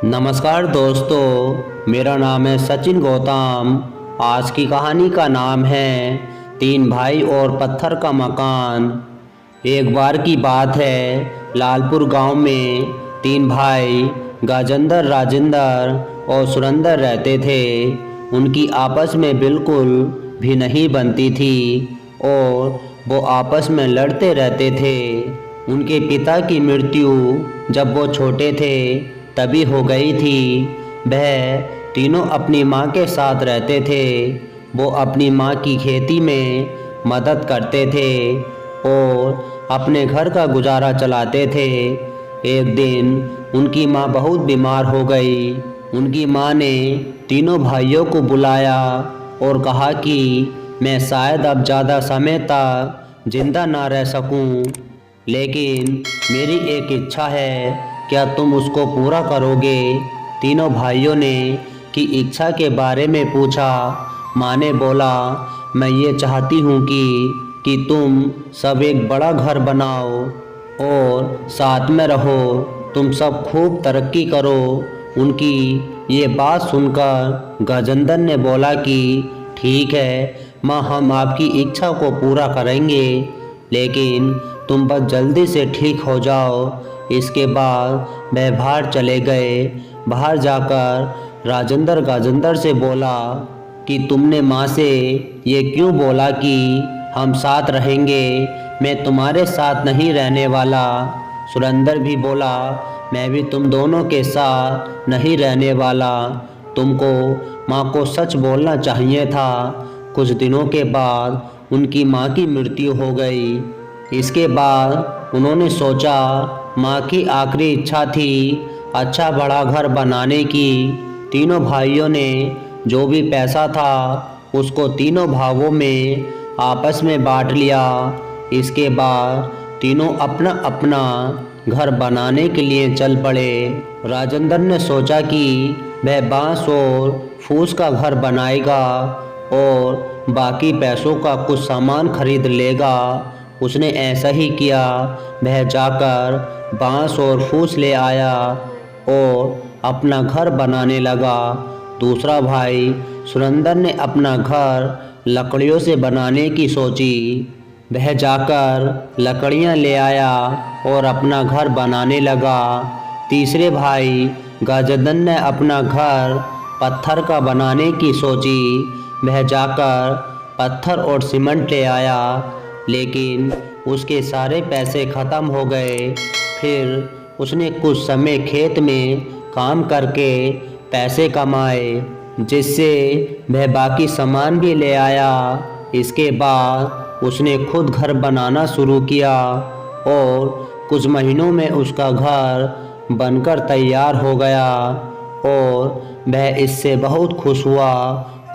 नमस्कार दोस्तों, मेरा नाम है सचिन गौतम। आज की कहानी का नाम है तीन भाई और पत्थर का मकान। एक बार की बात है, लालपुर गांव में तीन भाई गजेंद्र, राजेंद्र और सुरेंद्र रहते थे। उनकी आपस में बिल्कुल भी नहीं बनती थी और वो आपस में लड़ते रहते थे। उनके पिता की मृत्यु जब वो छोटे थे तभी हो गई थी। वह तीनों अपनी माँ के साथ रहते थे। वो अपनी माँ की खेती में मदद करते थे और अपने घर का गुजारा चलाते थे। एक दिन उनकी माँ बहुत बीमार हो गई। उनकी माँ ने तीनों भाइयों को बुलाया और कहा कि मैं शायद अब ज़्यादा समय तक जिंदा ना रह सकूं, लेकिन मेरी एक इच्छा है, क्या तुम उसको पूरा करोगे? तीनों भाइयों ने की इच्छा के बारे में पूछा। माँ ने बोला, मैं ये चाहती हूँ कि तुम सब एक बड़ा घर बनाओ और साथ में रहो, तुम सब खूब तरक्की करो। उनकी ये बात सुनकर गजेंद्र ने बोला कि ठीक है माँ, हम आपकी इच्छा को पूरा करेंगे, लेकिन तुम बस जल्दी से ठीक हो जाओ। इसके बाद वह बाहर चले गए। बाहर जाकर राजेंद्र गजेंद्र से बोला कि तुमने माँ से ये क्यों बोला कि हम साथ रहेंगे? मैं तुम्हारे साथ नहीं रहने वाला। सुरेंद्र भी बोला, मैं भी तुम दोनों के साथ नहीं रहने वाला। तुमको माँ को सच बोलना चाहिए था। कुछ दिनों के बाद उनकी माँ की मृत्यु हो गई। इसके बाद उन्होंने सोचा, माँ की आखिरी इच्छा थी अच्छा बड़ा घर बनाने की। तीनों भाइयों ने जो भी पैसा था उसको तीनों भावों में आपस में बांट लिया। इसके बाद तीनों अपना अपना घर बनाने के लिए चल पड़े। राजेंद्र ने सोचा कि वह बांस और फूस का घर बनाएगा और बाकी पैसों का कुछ सामान खरीद लेगा। उसने ऐसा ही किया। वह जाकर बांस और फूस ले आया और अपना घर बनाने लगा। दूसरा भाई सुरेंद्र ने अपना घर लकड़ियों से बनाने की सोची। वह जाकर लकड़ियां ले आया और अपना घर बनाने लगा। तीसरे भाई गजेंद्र ने अपना घर पत्थर का बनाने की सोची। वह जाकर पत्थर और सीमेंट ले आया, लेकिन उसके सारे पैसे ख़त्म हो गए। फिर उसने कुछ समय खेत में काम करके पैसे कमाए, जिससे वह बाकी सामान भी ले आया। इसके बाद उसने खुद घर बनाना शुरू किया और कुछ महीनों में उसका घर बनकर तैयार हो गया और वह इससे बहुत खुश हुआ।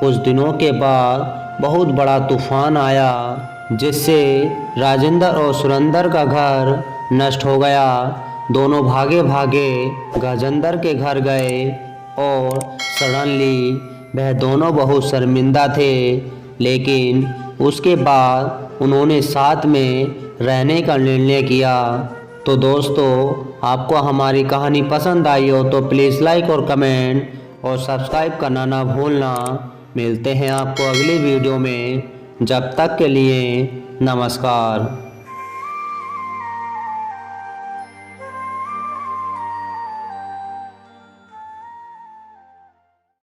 कुछ दिनों के बाद बहुत बड़ा तूफान आया, जिससे राजेंद्र और सुरेंद्र का घर नष्ट हो गया। दोनों भागे भागे गजेंद्र के घर गए और सडनली वह दोनों बहुत शर्मिंदा थे, लेकिन उसके बाद उन्होंने साथ में रहने का निर्णय किया। तो दोस्तों, आपको हमारी कहानी पसंद आई हो तो प्लीज़ लाइक और कमेंट और सब्सक्राइब करना ना भूलना। मिलते हैं आपको अगली वीडियो में। जब तक के लिए नमस्कार।